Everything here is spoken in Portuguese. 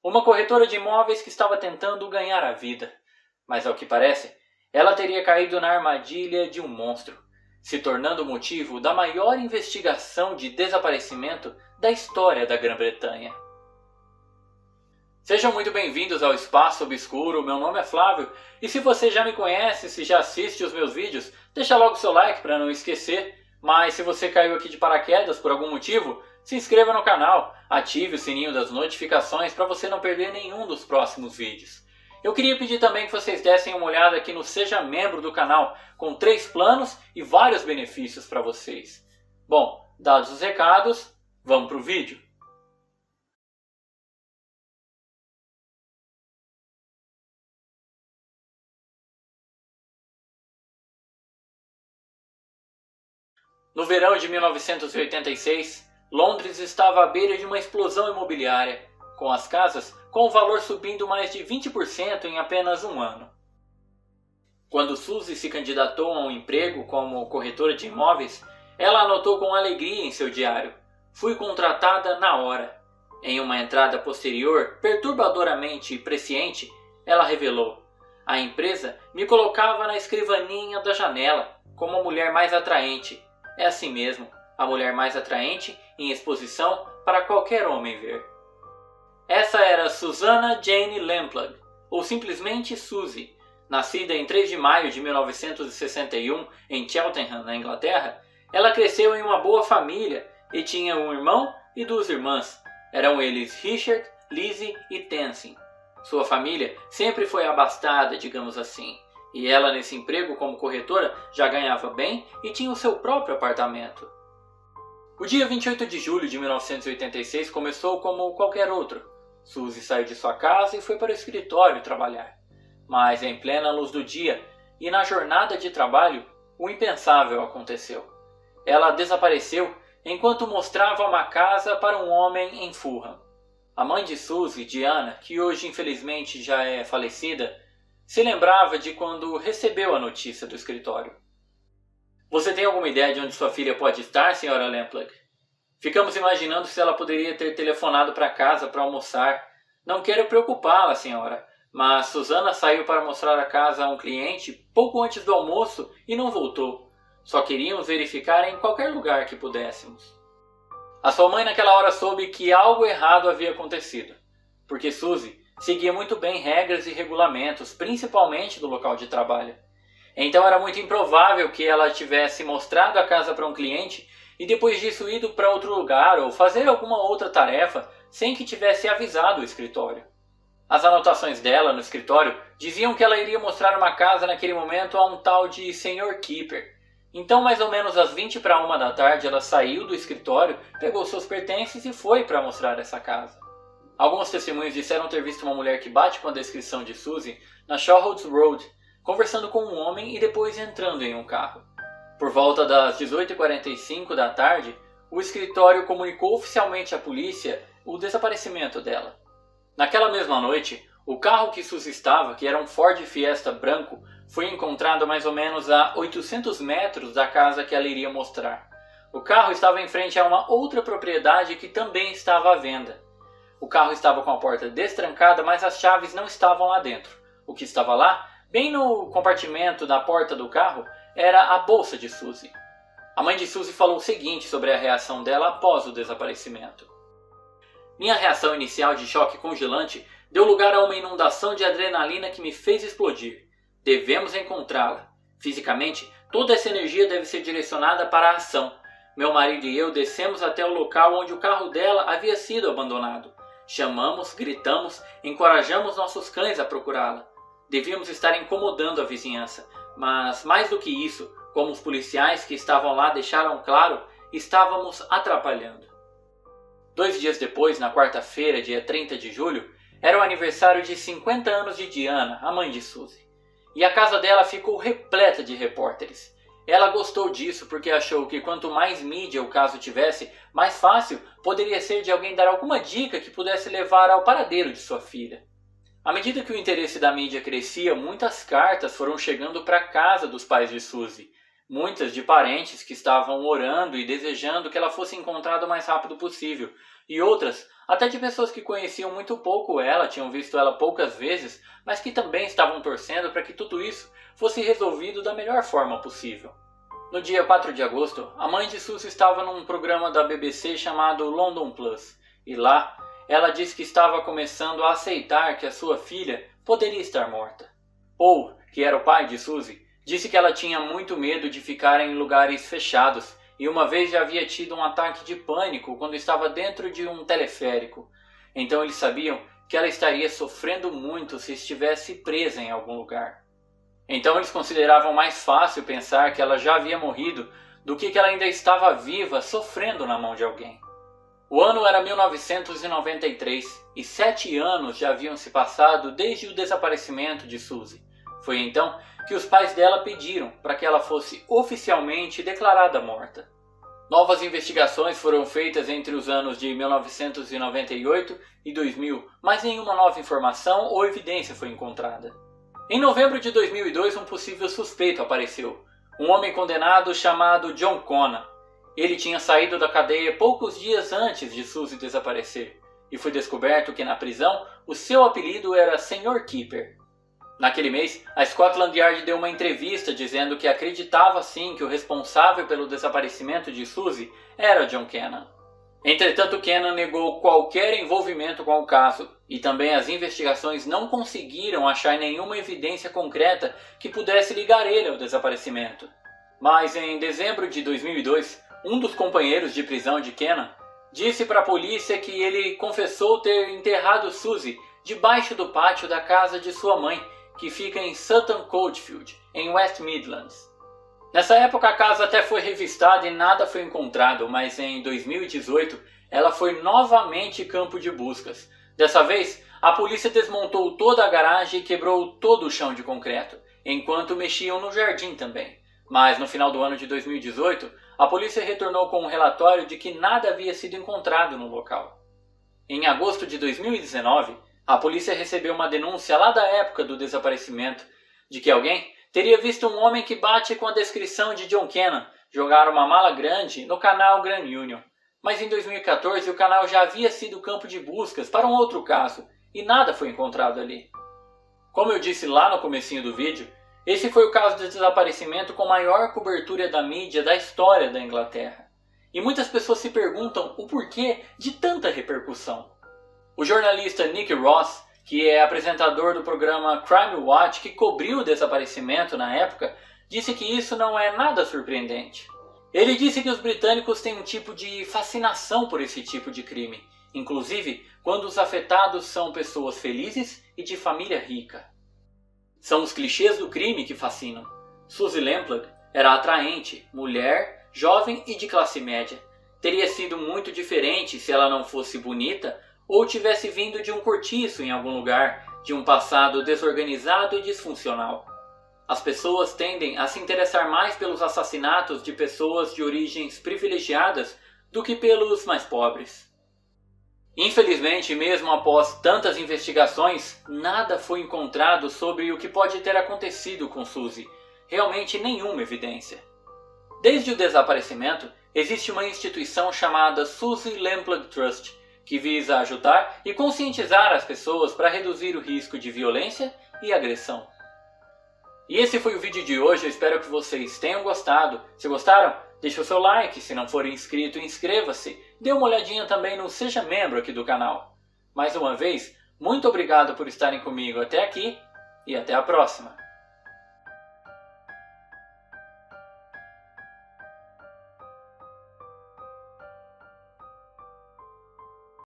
Uma corretora de imóveis que estava tentando ganhar a vida. Mas ao que parece, ela teria caído na armadilha de um monstro, se tornando o motivo da maior investigação de desaparecimento da história da Grã-Bretanha. Sejam muito bem-vindos ao Espaço Obscuro, meu nome é Flávio, e se você já me conhece, se já assiste os meus vídeos, deixa logo seu like para não esquecer, mas se você caiu aqui de paraquedas por algum motivo, se inscreva no canal, ative o sininho das notificações para você não perder nenhum dos próximos vídeos. Eu queria pedir também que vocês dessem uma olhada aqui no Seja Membro do canal, com 3 planos e vários benefícios para vocês. Bom, dados os recados, vamos para o vídeo. No verão de 1986, Londres estava à beira de uma explosão imobiliária, com as casas com o valor subindo mais de 20% em apenas um ano. Quando Suzy se candidatou a um emprego como corretora de imóveis, ela anotou com alegria em seu diário: "Fui contratada na hora." Em uma entrada posterior, perturbadoramente presciente, ela revelou: "A empresa me colocava na escrivaninha da janela como a mulher mais atraente. É assim mesmo, a mulher mais atraente em exposição para qualquer homem ver." Essa era Susanna Jane Lamplugh, ou simplesmente Suzy. Nascida em 3 de maio de 1961 em Cheltenham, na Inglaterra, ela cresceu em uma boa família e tinha um irmão e 2 irmãs. Eram eles Richard, Lizzie e Tenzin. Sua família sempre foi abastada, digamos assim, e ela nesse emprego como corretora já ganhava bem e tinha o seu próprio apartamento. O dia 28 de julho de 1986 começou como qualquer outro. Suzy saiu de sua casa e foi para o escritório trabalhar. Mas em plena luz do dia e na jornada de trabalho, o impensável aconteceu. Ela desapareceu enquanto mostrava uma casa para um homem em Fulham. A mãe de Suzy, Diana, que hoje infelizmente já é falecida, se lembrava de quando recebeu a notícia do escritório. "Você tem alguma ideia de onde sua filha pode estar, Sra. Lamplugh?" "Ficamos imaginando se ela poderia ter telefonado para casa para almoçar. Não quero preocupá-la, senhora, mas Susanna saiu para mostrar a casa a um cliente pouco antes do almoço e não voltou. Só queríamos verificar em qualquer lugar que pudéssemos." A sua mãe naquela hora soube que algo errado havia acontecido, porque Suzy seguia muito bem regras e regulamentos, principalmente do local de trabalho. Então era muito improvável que ela tivesse mostrado a casa para um cliente e depois disso ido para outro lugar ou fazer alguma outra tarefa sem que tivesse avisado o escritório. As anotações dela no escritório diziam que ela iria mostrar uma casa naquele momento a um tal de Sr. Keeper. Então, mais ou menos às 20 para 1 da tarde, ela saiu do escritório, pegou seus pertences e foi para mostrar essa casa. Alguns testemunhos disseram ter visto uma mulher que bate com a descrição de Suzy na Shawholds Road, conversando com um homem e depois entrando em um carro. Por volta das 18h45 da tarde, o escritório comunicou oficialmente à polícia o desaparecimento dela. Naquela mesma noite, o carro que Suzy estava, que era um Ford Fiesta branco, foi encontrado mais ou menos a 800 metros da casa que ela iria mostrar. O carro estava em frente a uma outra propriedade que também estava à venda. O carro estava com a porta destrancada, mas as chaves não estavam lá dentro. O que estava lá, bem no compartimento da porta do carro, era a bolsa de Suzy. A mãe de Suzy falou o seguinte sobre a reação dela após o desaparecimento: "Minha reação inicial de choque congelante deu lugar a uma inundação de adrenalina que me fez explodir. Devemos encontrá-la. Fisicamente, toda essa energia deve ser direcionada para a ação. Meu marido e eu descemos até o local onde o carro dela havia sido abandonado. Chamamos, gritamos, encorajamos nossos cães a procurá-la. Devíamos estar incomodando a vizinhança, mas mais do que isso, como os policiais que estavam lá deixaram claro, estávamos atrapalhando." 2 dias depois, na quarta-feira, dia 30 de julho, era o aniversário de 50 anos de Diana, a mãe de Suzy. E a casa dela ficou repleta de repórteres. Ela gostou disso porque achou que quanto mais mídia o caso tivesse, mais fácil poderia ser de alguém dar alguma dica que pudesse levar ao paradeiro de sua filha. À medida que o interesse da mídia crescia, muitas cartas foram chegando para a casa dos pais de Suzy. Muitas de parentes que estavam orando e desejando que ela fosse encontrada o mais rápido possível, e outras até de pessoas que conheciam muito pouco ela, tinham visto ela poucas vezes, mas que também estavam torcendo para que tudo isso fosse resolvido da melhor forma possível. No dia 4 de agosto, a mãe de Suzy estava num programa da BBC chamado London Plus, e lá ela disse que estava começando a aceitar que a sua filha poderia estar morta. Paul, que era o pai de Suzy, disse que ela tinha muito medo de ficar em lugares fechados e uma vez já havia tido um ataque de pânico quando estava dentro de um teleférico. Então eles sabiam que ela estaria sofrendo muito se estivesse presa em algum lugar. Então eles consideravam mais fácil pensar que ela já havia morrido do que ela ainda estava viva sofrendo na mão de alguém. O ano era 1993 e 7 anos já haviam se passado desde o desaparecimento de Suzy. Foi então que os pais dela pediram para que ela fosse oficialmente declarada morta. Novas investigações foram feitas entre os anos de 1998 e 2000, mas nenhuma nova informação ou evidência foi encontrada. Em novembro de 2002, um possível suspeito apareceu, um homem condenado chamado John Connor. Ele tinha saído da cadeia poucos dias antes de Suzy desaparecer, e foi descoberto que na prisão o seu apelido era Sr. Keeper. Naquele mês, a Scotland Yard deu uma entrevista dizendo que acreditava sim que o responsável pelo desaparecimento de Suzy era John Cannon. Entretanto, Cannon negou qualquer envolvimento com o caso, e também as investigações não conseguiram achar nenhuma evidência concreta que pudesse ligar ele ao desaparecimento. Mas em dezembro de 2002, um dos companheiros de prisão de Cannon disse para a polícia que ele confessou ter enterrado Suzy debaixo do pátio da casa de sua mãe, que fica em Sutton Coldfield, em West Midlands. Nessa época a casa até foi revistada e nada foi encontrado, mas em 2018 ela foi novamente campo de buscas. Dessa vez, a polícia desmontou toda a garagem e quebrou todo o chão de concreto, enquanto mexiam no jardim também. Mas no final do ano de 2018, a polícia retornou com um relatório de que nada havia sido encontrado no local. Em agosto de 2019, a polícia recebeu uma denúncia lá da época do desaparecimento, de que alguém teria visto um homem que bate com a descrição de John Cannon jogar uma mala grande no canal Grand Union. Mas em 2014 o canal já havia sido campo de buscas para um outro caso, e nada foi encontrado ali. Como eu disse lá no comecinho do vídeo, esse foi o caso de desaparecimento com maior cobertura da mídia da história da Inglaterra. E muitas pessoas se perguntam o porquê de tanta repercussão. O jornalista Nick Ross, que é apresentador do programa Crime Watch, que cobriu o desaparecimento na época, disse que isso não é nada surpreendente. Ele disse que os britânicos têm um tipo de fascinação por esse tipo de crime, inclusive quando os afetados são pessoas felizes e de família rica. São os clichês do crime que fascinam. Suzy Lamplugh era atraente, mulher, jovem e de classe média. Teria sido muito diferente se ela não fosse bonita ou tivesse vindo de um cortiço em algum lugar, de um passado desorganizado e disfuncional. As pessoas tendem a se interessar mais pelos assassinatos de pessoas de origens privilegiadas do que pelos mais pobres. Infelizmente, mesmo após tantas investigações, nada foi encontrado sobre o que pode ter acontecido com Suzy. Realmente nenhuma evidência. Desde o desaparecimento, existe uma instituição chamada Suzy Lamplugh Trust, que visa ajudar e conscientizar as pessoas para reduzir o risco de violência e agressão. E esse foi o vídeo de hoje, eu espero que vocês tenham gostado. Se gostaram, deixe o seu like, se não for inscrito, inscreva-se. Dê uma olhadinha também no Seja Membro aqui do canal. Mais uma vez, muito obrigado por estarem comigo até aqui e até a próxima.